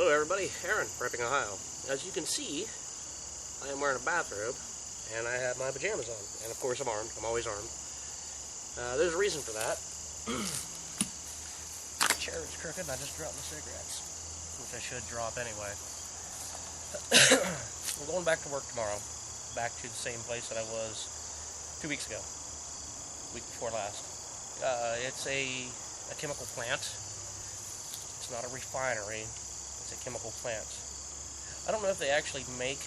Hello everybody, Aaron, Prepping, Ohio. As you can see, I am wearing a bathrobe, and I have my pajamas on, and of course I'm armed. I'm always armed. There's a reason for that. The chair is crooked, and I just dropped my cigarettes, which I should drop anyway. We're going back to work tomorrow, back to the same place that I was 2 weeks ago, week before last. It's a chemical plant. It's not a refinery. It's a chemical plant. I don't know if they actually make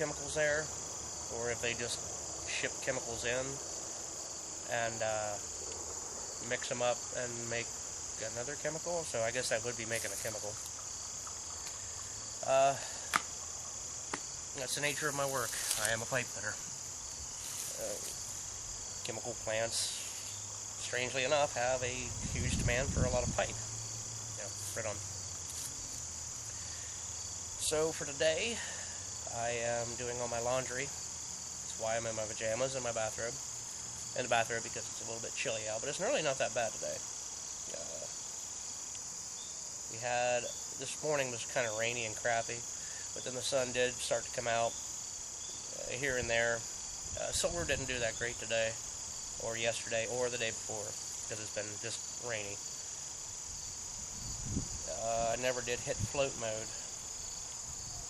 chemicals there, or if they just ship chemicals in and mix them up and make another chemical. So I guess I would be making a chemical. That's the nature of my work. I am a pipe fitter. Chemical plants, strangely enough, have a huge demand for a lot of pipe. Yeah, right on. So for today, I am doing all my laundry. That's why I'm in my pajamas and my bathrobe. In the bathrobe because it's a little bit chilly out, but it's really not that bad today. This morning was kind of rainy and crappy, but then the sun did start to come out here and there. Solar didn't do that great today, or yesterday, or the day before, because it's been just rainy. I never did hit float mode.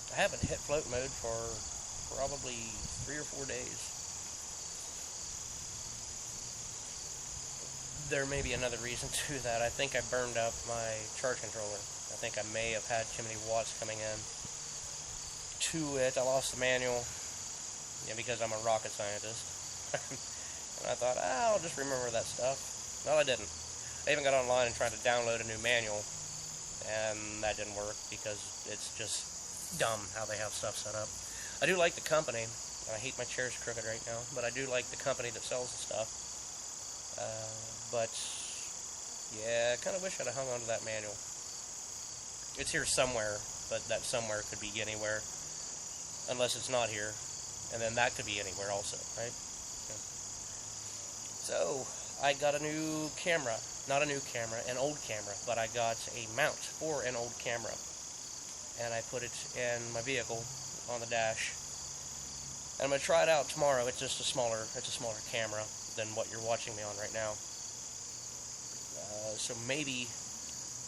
I haven't hit float mode for probably 3 or 4 days. There may be another reason to that. I think I burned up my charge controller. I think I may have had too many watts coming in to it. I lost the manual, because I'm a rocket scientist. And I thought, I'll just remember that stuff. No, I didn't. I even got online and tried to download a new manual, and that didn't work because it's just dumb how they have stuff set up. I do like the company. I hate my chair's crooked right now, but I do like the company that sells the stuff. But yeah, I kind of wish I'd have hung on to that manual. It's here somewhere, but that somewhere could be anywhere, unless it's not here, and then that could be anywhere also, right? Yeah. So I got a new camera. Not a new camera, an old camera, but I got a mount for an old camera. And I put it in my vehicle on the dash. And I'm going to try it out tomorrow. It's just a smaller camera than what you're watching me on right now. So maybe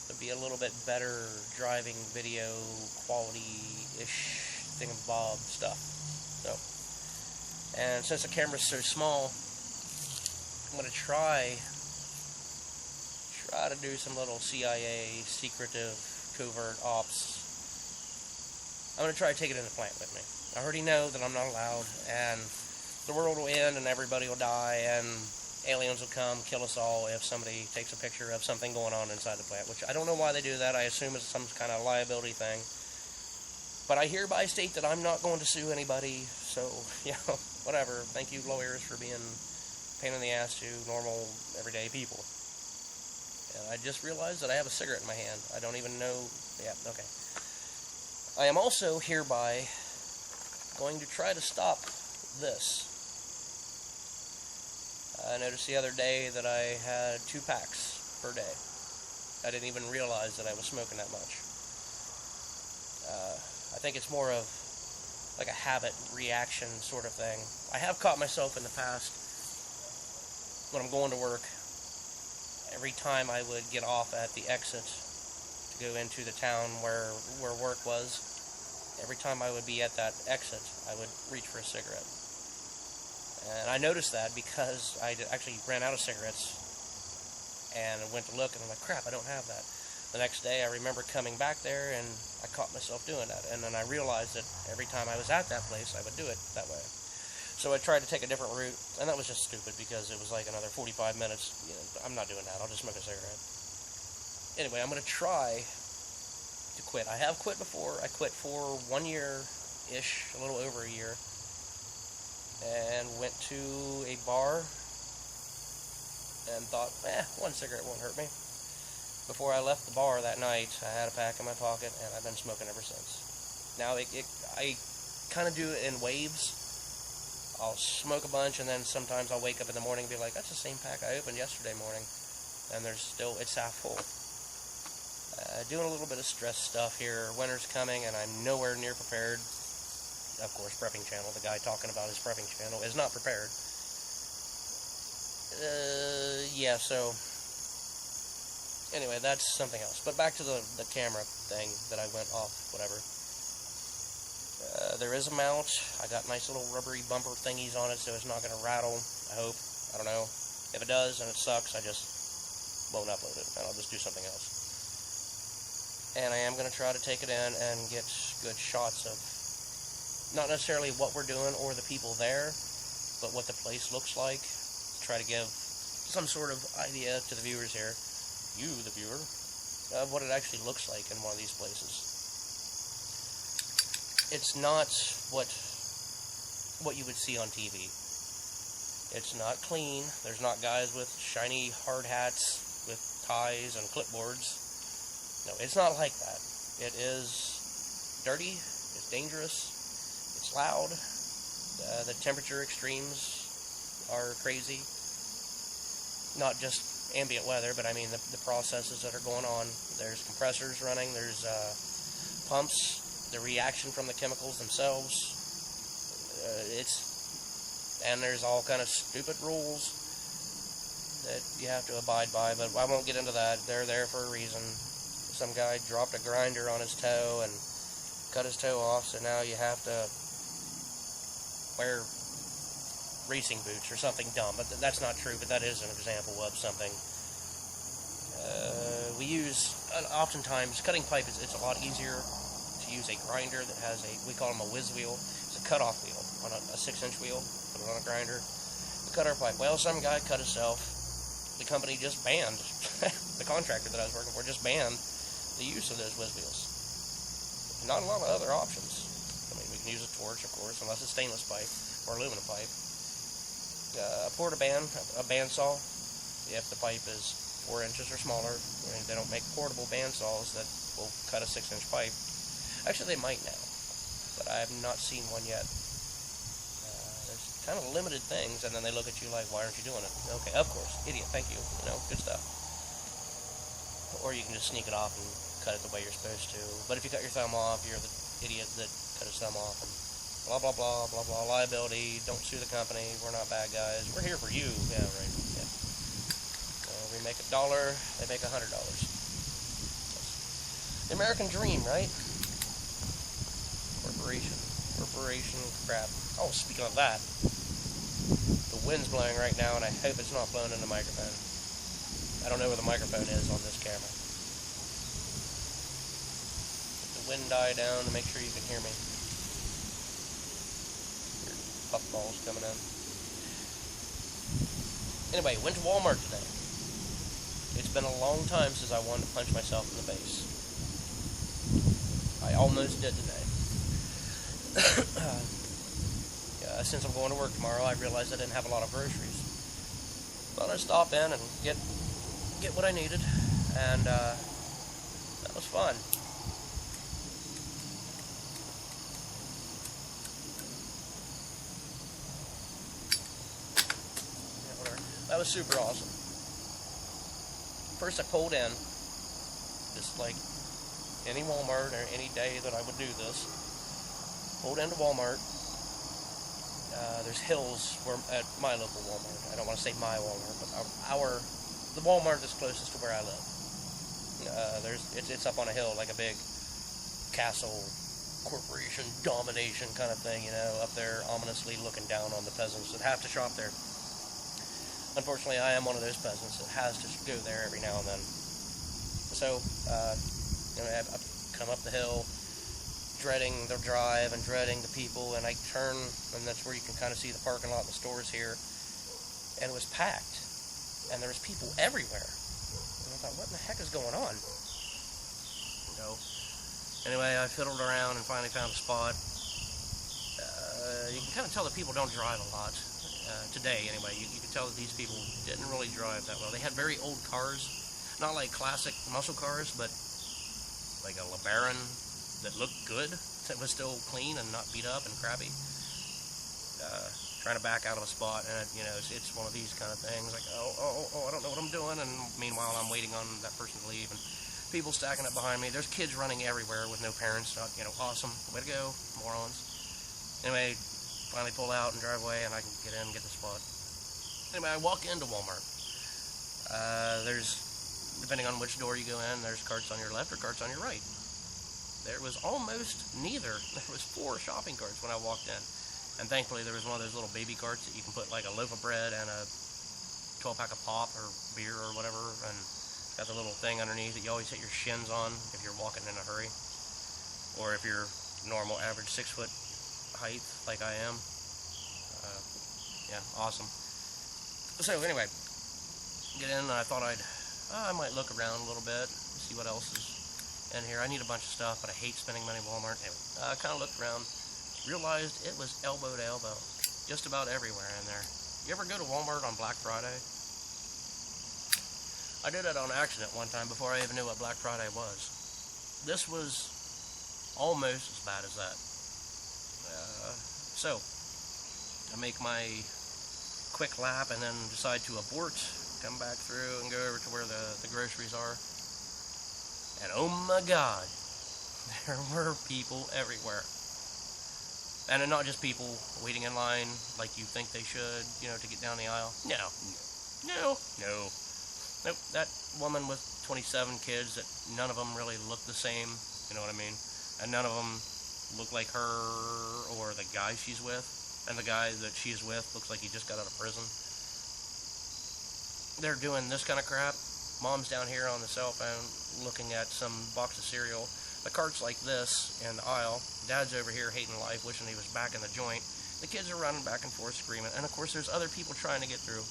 there'll be a little bit better driving video quality-ish thingamabob stuff. So, and since the camera's so small, I'm going to try to do some little CIA secretive covert ops. I'm going to try to take it in the plant with me. I already know that I'm not allowed, and the world will end, and everybody will die, and aliens will come, kill us all if somebody takes a picture of something going on inside the plant, which I don't know why they do that. I assume it's some kind of liability thing. But I hereby state that I'm not going to sue anybody, so, whatever. Thank you, lawyers, for being a pain in the ass to normal, everyday people. And I just realized that I have a cigarette in my hand. I don't even know. Yeah, okay. I am also hereby going to try to stop this. I noticed the other day that I had 2 packs per day. I didn't even realize that I was smoking that much. I think it's more of like a habit reaction sort of thing. I have caught myself in the past when I'm going to work. Every time I would get off at the exit to go into the town where work was, every time I would be at that exit, I would reach for a cigarette. And I noticed that because I actually ran out of cigarettes and went to look, and I'm like, crap, I don't have that. The next day, I remember coming back there, and I caught myself doing that. And then I realized that every time I was at that place, I would do it that way. So I tried to take a different route, and that was just stupid because it was like another 45 minutes. I'm not doing that. I'll just smoke a cigarette. Anyway, I'm going to try to quit. I have quit before. I quit for 1 year-ish, a little over a year, and went to a bar and thought, 1 cigarette won't hurt me. Before I left the bar that night, I had a pack in my pocket, and I've been smoking ever since. Now, I kind of do it in waves. I'll smoke a bunch, and then sometimes I'll wake up in the morning and be like, that's the same pack I opened yesterday morning, and it's half full. Doing a little bit of stress stuff here. Winter's coming, and I'm nowhere near prepared. Of course, Prepping Channel, the guy talking about his Prepping Channel, is not prepared. Yeah, so... Anyway, that's something else. But back to the camera thing that I went off, whatever. There is a mount. I got nice little rubbery bumper thingies on it, so it's not going to rattle, I hope. I don't know. If it does, and it sucks, I just won't upload it, and I'll just do something else. And I am going to try to take it in and get good shots of not necessarily what we're doing or the people there, but what the place looks like. Try to give some sort of idea to the viewers here, you, the viewer, of what it actually looks like in one of these places. It's not what you would see on TV. It's not clean. There's not guys with shiny hard hats with ties and clipboards. No, it's not like that. It is dirty, it's dangerous, it's loud, the temperature extremes are crazy. Not just ambient weather, but I mean the processes that are going on. There's compressors running, there's pumps, the reaction from the chemicals themselves. And there's all kind of stupid rules that you have to abide by, but I won't get into that. They're there for a reason. Some guy dropped a grinder on his toe and cut his toe off, so now you have to wear racing boots or something dumb. But that's not true, but that is an example of something. We use, oftentimes, cutting pipe it's a lot easier to use a grinder that has we call them a whiz wheel. It's a cutoff wheel on a 6-inch wheel. Put it on a grinder. We cut our pipe. Well, some guy cut himself. The company just banned, the contractor that I was working for just banned the use of those whiz wheels. Not a lot of other options. I mean, we can use a torch, of course, unless it's stainless pipe or aluminum pipe. A bandsaw, if the pipe is 4 inches or smaller. I mean, they don't make portable bandsaws that will cut a 6-inch pipe. Actually, they might now, but I have not seen one yet. There's kind of limited things, and then they look at you like, why aren't you doing it? Okay, of course, idiot, thank you, good stuff. Or you can just sneak it off and cut it the way you're supposed to. But if you cut your thumb off, you're the idiot that cut his thumb off, and blah, blah, blah, blah, blah, liability, don't sue the company, we're not bad guys, we're here for you. Yeah, right, yeah. We make $1, they make $100. The American dream, right? Corporation crap. Oh, speaking of that, the wind's blowing right now, and I hope it's not blowing in the microphone. I don't know where the microphone is on this camera. Let the wind die down to make sure you can hear me. Puffballs coming in. Anyway, went to Walmart today. It's been a long time since I wanted to punch myself in the face. I almost did today. Since I'm going to work tomorrow, I realized I didn't have a lot of groceries. Thought I'd stop in and get what I needed, and that was fun. That was super awesome. First I pulled in, just like any Walmart or any day that I would do this. Pulled into Walmart. There's hills at my local Walmart. I don't want to say my Walmart, but the Walmart that's closest to where I live. It's up on a hill, like a big castle, corporation domination kind of thing, up there ominously looking down on the peasants that have to shop there. Unfortunately, I am one of those peasants that has to go there every now and then. So, I've come up the hill, dreading the drive and dreading the people, and I turn, and that's where you can kind of see the parking lot and the stores here, and it was packed, and there was people everywhere, and I thought, what in the heck is going on? Anyway, I fiddled around and finally found a spot. You can kind of tell that people don't drive a lot, today anyway. You can tell that these people didn't really drive that well. They had very old cars, not like classic muscle cars, but like a LeBaron that looked good, that was still clean and not beat up and crappy. Trying to back out of a spot, and it's one of these kind of things, like, oh, I don't know what I'm doing, and meanwhile I'm waiting on that person to leave, and People stacking up behind me. There's kids running everywhere with no parents. Awesome. Way to go, morons. Anyway, finally pull out and drive away, and I can get in and get the spot. Anyway, I walk into Walmart. There's, depending on which door you go in, there's carts on your left or carts on your right. There was almost neither. There was 4 shopping carts when I walked in. And thankfully there was one of those little baby carts that you can put like a loaf of bread and a 12-pack of pop or beer or whatever, and it's got the little thing underneath that you always hit your shins on if you're walking in a hurry, or if you're normal average 6 foot height like I am. Yeah, awesome. So anyway, get in, and I thought I might look around a little bit, see what else is in here. I need a bunch of stuff, but I hate spending money at Walmart. Anyway, I kind of looked around, realized it was elbow to elbow, just about everywhere in there. You ever go to Walmart on Black Friday? I did it on accident one time before I even knew what Black Friday was. This was almost as bad as that. So, I make my quick lap and then decide to abort, come back through and go over to where the groceries are. And oh my God, there were people everywhere. And not just people waiting in line like you think they should, to get down the aisle. No. Nope, that woman with 27 kids, that none of them really look the same, you know what I mean? And none of them look like her or the guy she's with. And the guy that she's with looks like he just got out of prison. They're doing this kind of crap. Mom's down here on the cell phone looking at some box of cereal. The cart's like this in the aisle. Dad's over here hating life, wishing he was back in the joint. The kids are running back and forth screaming. And of course there's other people trying to get through.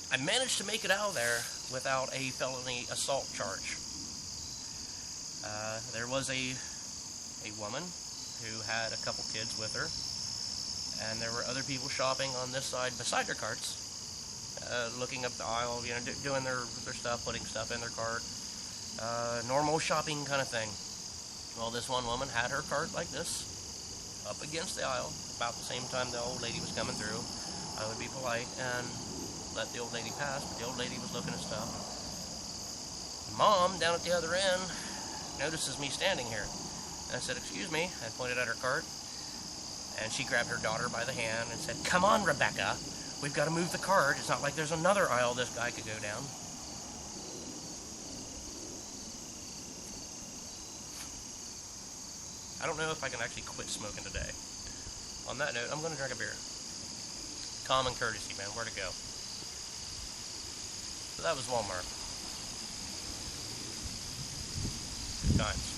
I managed to make it out of there without a felony assault charge. There was a woman who had a couple kids with her. And there were other people shopping on this side beside their carts. Looking up the aisle, doing their stuff, putting stuff in their cart. Normal shopping kind of thing. Well, this one woman had her cart like this, up against the aisle, about the same time the old lady was coming through. I would be polite and let the old lady pass, but the old lady was looking at stuff. Mom, down at the other end, notices me standing here. And I said, "Excuse me," and pointed at her cart. And she grabbed her daughter by the hand and said, "Come on, Rebecca, we've got to move the cart. It's not like there's another aisle this guy could go down." I don't know if I can actually quit smoking today. On that note, I'm going to drink a beer. Common courtesy, man. Where to go? So that was Walmart. Good times.